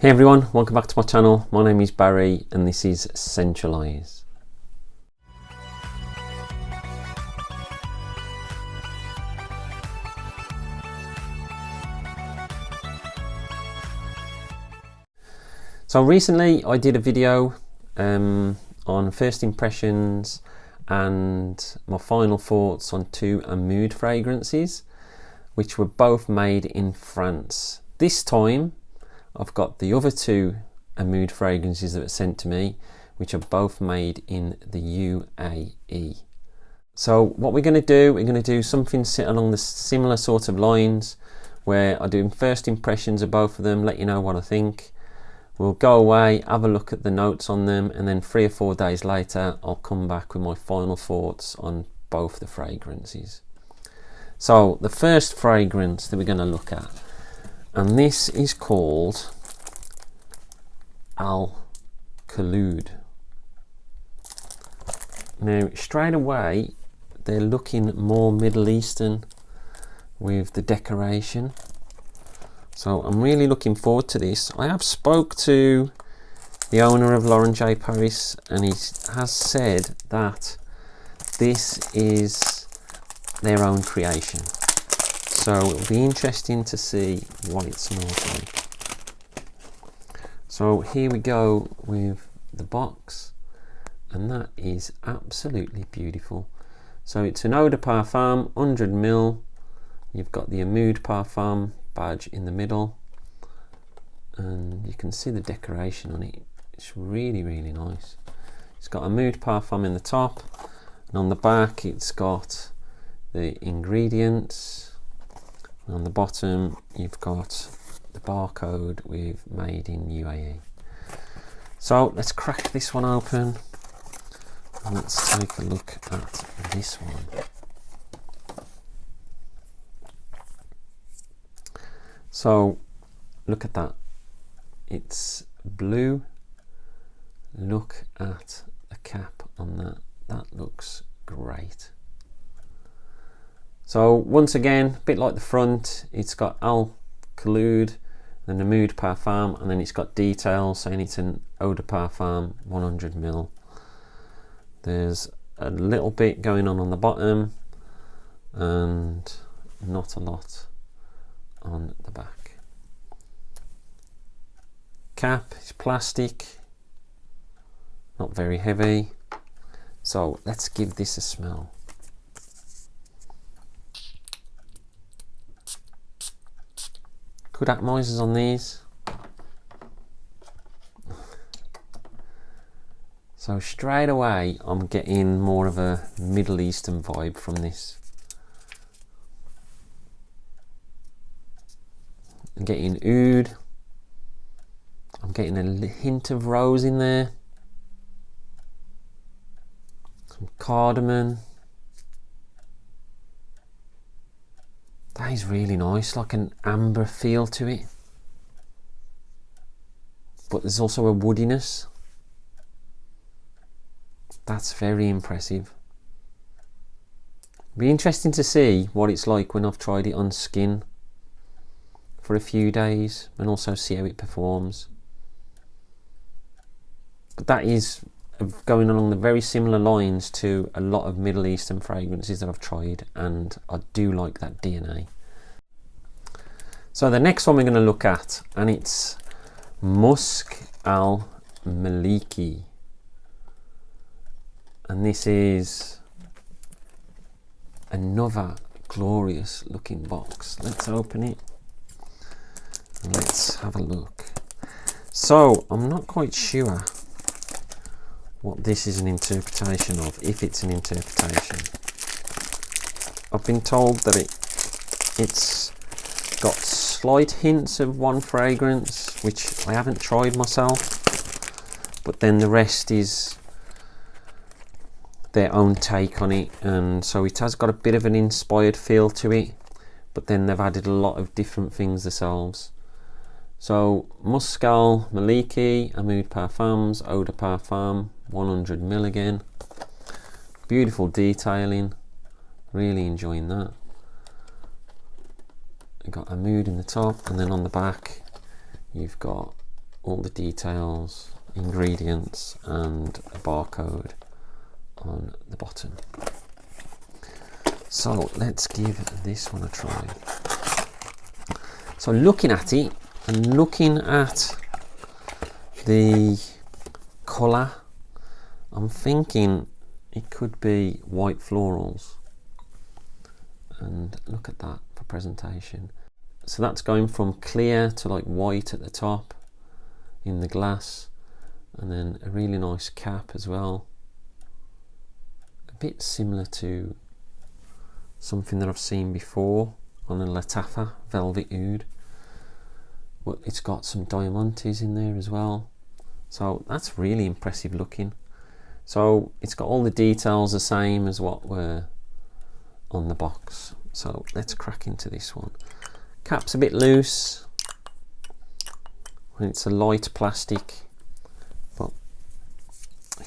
Hey everyone, welcome back to my channel. My name is Barry and this is Centralize. So recently I did a video on first impressions and my final thoughts on two Amoud fragrances, which were both made in France. This time I've got the other two Amoud fragrances that were sent to me, which are both made in the UAE. So what we're going to do something along the similar sort of lines, where I do first impressions of both of them, let you know what I think. We'll go away, have a look at the notes on them, and then 3 or 4 days later I'll come back with my final thoughts on both the fragrances. So the first fragrance that we're going to look at, and this is called Al Khulood. Now straight away they're looking more Middle Eastern with the decoration, so I'm really looking forward to this. I have spoke to the owner of Lauren J. Paris and he has said that this is their own creation. So it'll be interesting to see what it smells like. So here we go with the box, and that is absolutely beautiful. So it's an Aoud Parfum, 100ml. You've got the Amoud Parfum badge in the middle, and you can see the decoration on it. It's really nice. It's got Amoud Parfum in the top, and on the back it's got the ingredients. On the bottom you've got the barcode with made in UAE. So let's crack this one open and let's take a look at this one. So look at that, it's blue. Look at the cap on that, that looks great. So once again, a bit like the front, it's got Al Khulood and Amoud Parfum, and then it's got details saying it's an Aoud Parfum 100ml. There's a little bit going on the bottom and not a lot on the back. Cap is plastic, not very heavy. So let's give this a smell. Good atomisers on these. So straight away I'm getting more of a Middle Eastern vibe from this. I'm getting oud. I'm getting a hint of rose in there. Some cardamom. That is really nice, like an amber feel to it. But there's also a woodiness. That's very impressive. Be interesting to see what it's like when I've tried it on skin for a few days and also see how it performs. But that is going along the very similar lines to a lot of Middle Eastern fragrances that I've tried, and I do like that DNA. So the next one we're going to look at, and it's Musk Al Maliki, and this is another glorious looking box. Let's open it and let's have a look. So I'm not quite sure what this is an interpretation of, if it's an interpretation. I've been told that it's got slight hints of one fragrance, which I haven't tried myself, but then the rest is their own take on it, and so it has got a bit of an inspired feel to it, but then they've added a lot of different things themselves. So Musk Al Maliki, Amoud Parfums, Aoud Parfum, 100ml again. Beautiful detailing, really enjoying that. You've got Amoud in the top, and then on the back you've got all the details, ingredients and a barcode on the bottom. So let's give this one a try. So looking at it and looking at the colour, I'm thinking it could be white florals. And look at that for presentation. So that's going from clear to like white at the top in the glass, and then a really nice cap as well. A bit similar to something that I've seen before on a Latafa Velvet Oud, but it's got some diamantes in there as well. So that's really impressive looking. So it's got all the details the same as what were on the box. So let's crack into this one. Cap's a bit loose and it's a light plastic, but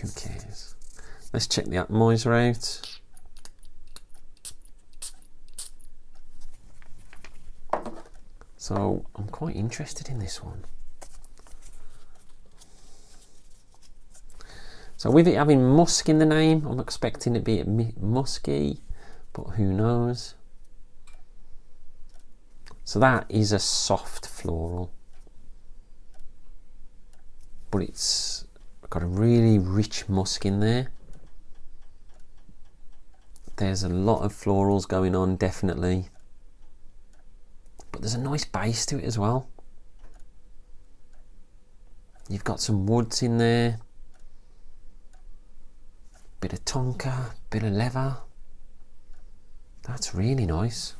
who cares? Let's check the atomizer out. So I'm quite interested in this one. So with it having musk in the name, I'm expecting it to be musky, but who knows? So that is a soft floral, but it's got a really rich musk in there. There's a lot of florals going on, definitely, but there's a nice base to it as well. You've got some woods in there, bit of tonka, bit of leather. That's really nice.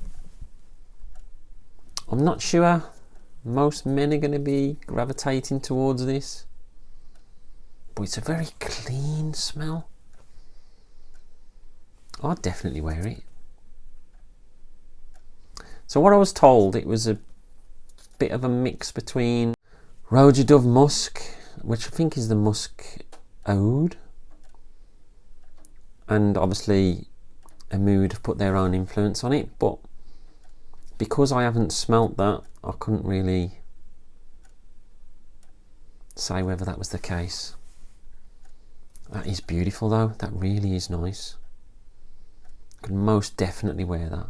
I'm not sure most men are going to be gravitating towards this, but it's a very clean smell. I'd definitely wear it. So what I was told, it was a bit of a mix between Roja Dove Musk, which I think is the Musk Aoud, and obviously Amoud have put their own influence on it, but because I haven't smelt that, I couldn't really say whether that was the case. That is beautiful though, that really is nice. Could most definitely wear that.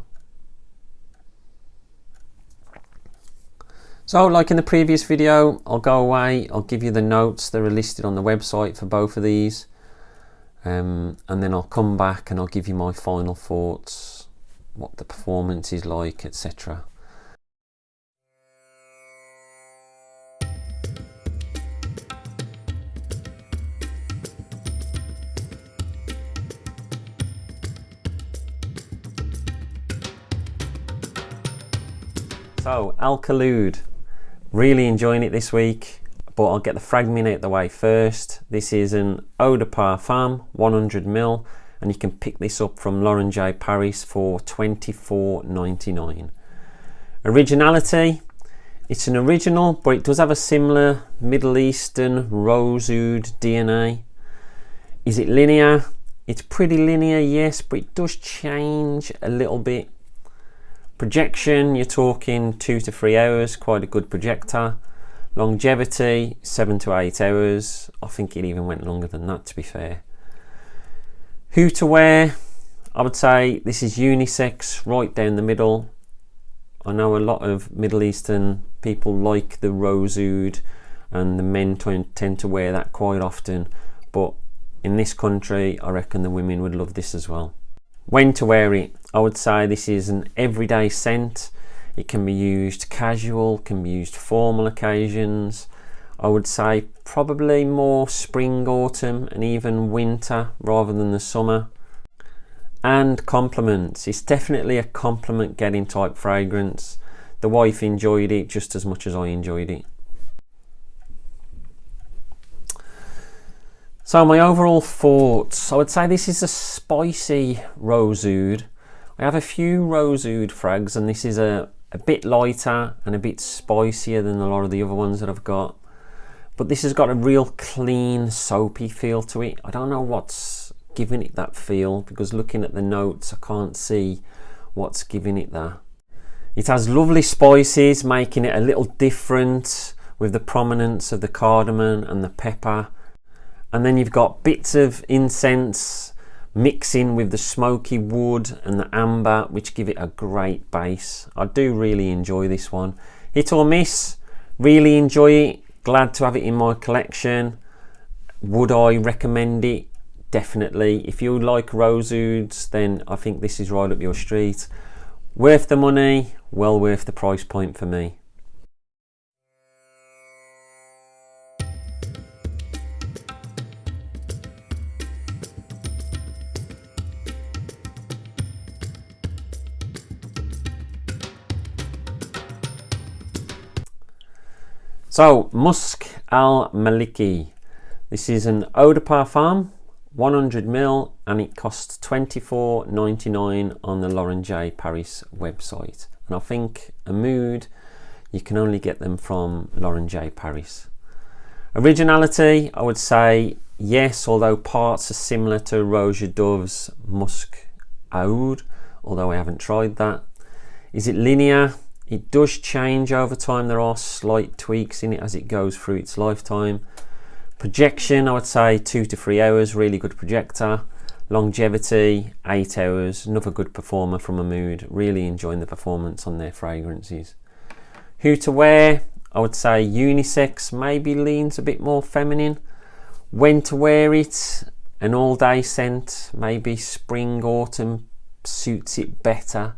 So like in the previous video, I'll go away, I'll give you the notes that are listed on the website for both of these, and then I'll come back and I'll give you my final thoughts, what the performance is like, etc. So Al Khulood, really enjoying it this week, but I'll get the Fragment out the way first. This is an Amoud Parfum 100ml, and you can pick this up from Lauren J Paris for $24.99. Originality, it's an original, but it does have a similar Middle Eastern rose oud DNA. Is it linear? It's pretty linear, yes, but it does change a little bit. Projection, you're talking 2 to 3 hours, quite a good projector. Longevity, 7 to 8 hours. I think it even went longer than that, to be fair. Who to wear? I would say this is unisex, right down the middle. I know a lot of Middle Eastern people like the rose oud, and the men tend to wear that quite often, but in this country I reckon the women would love this as well. When to wear it? I would say this is an everyday scent. It can be used casual, can be used formal occasions. I would say probably more spring, autumn and even winter rather than the summer. And compliments. It's definitely a compliment getting type fragrance. The wife enjoyed it just as much as I enjoyed it. So my overall thoughts, I would say this is a spicy rose oud. I have a few rose oud frags, and this is a bit lighter and a bit spicier than a lot of the other ones that I've got. But this has got a real clean, soapy feel to it. I don't know what's giving it that feel, because looking at the notes, I can't see what's giving it that. It has lovely spices, making it a little different, with the prominence of the cardamom and the pepper. And then you've got bits of incense mixing with the smoky wood and the amber, which give it a great base. I do really enjoy this one. Hit or miss, really enjoy it. Glad to have it in my collection. Would I recommend it? Definitely. If you like rose ouds, then I think this is right up your street. Worth the money, well worth the price point for me. So, Musk Al Maliki. This is an Amoud Parfum, 100ml, and it costs $24.99 on the Lauren J Paris website. And I think Amoud, you can only get them from Lauren J Paris. Originality, I would say yes, although parts are similar to Roja Dove's Musc Aoud, although I haven't tried that. Is it linear? It does change over time. There are slight tweaks in it as it goes through its lifetime. Projection, I would say 2 to 3 hours, really good projector. Longevity, 8 hours, another good performer from Amoud. Really enjoying the performance on their fragrances. Who to wear, I would say unisex, maybe leans a bit more feminine. When to wear it, an all day scent, maybe spring, autumn suits it better.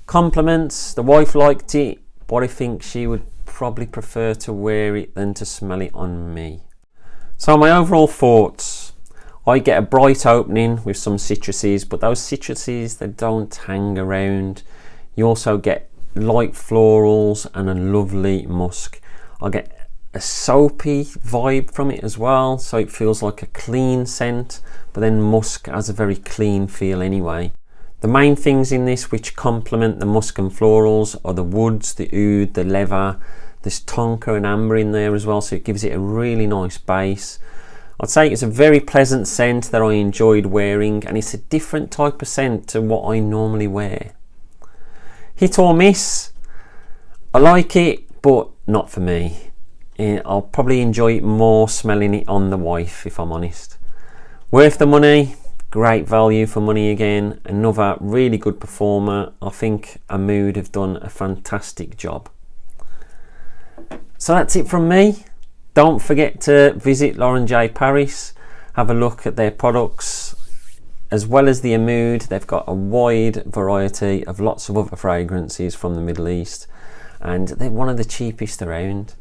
Compliments, the wife liked it, but I think she would probably prefer to wear it than to smell it on me. So my overall thoughts, I get a bright opening with some citruses, but those citruses, they don't hang around. You also get light florals and a lovely musk. I get a soapy vibe from it as well, so it feels like a clean scent, but then musk has a very clean feel anyway. The main things in this which complement the musk and florals are the woods, the oud, the leather. There's tonka and amber in there as well, so it gives it a really nice base. I'd say it's a very pleasant scent that I enjoyed wearing, and it's a different type of scent to what I normally wear. Hit or miss, I like it, but not for me. I'll probably enjoy it more smelling it on the wife, if I'm honest. Worth the money. Great value for money again. Another really good performer. I think Amoud have done a fantastic job. So that's it from me. Don't forget to visit Lauren J Paris. Have a look at their products. As well as the Amoud, they've got a wide variety of lots of other fragrances from the Middle East. And they're one of the cheapest around.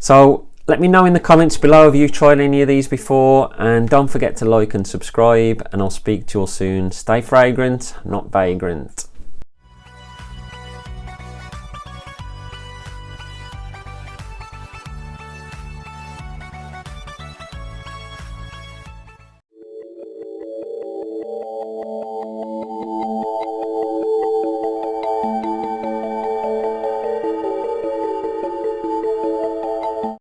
So let me know in the comments below, have you tried any of these before? And don't forget to like and subscribe, and I'll speak to you all soon. Stay fragrant, not vagrant.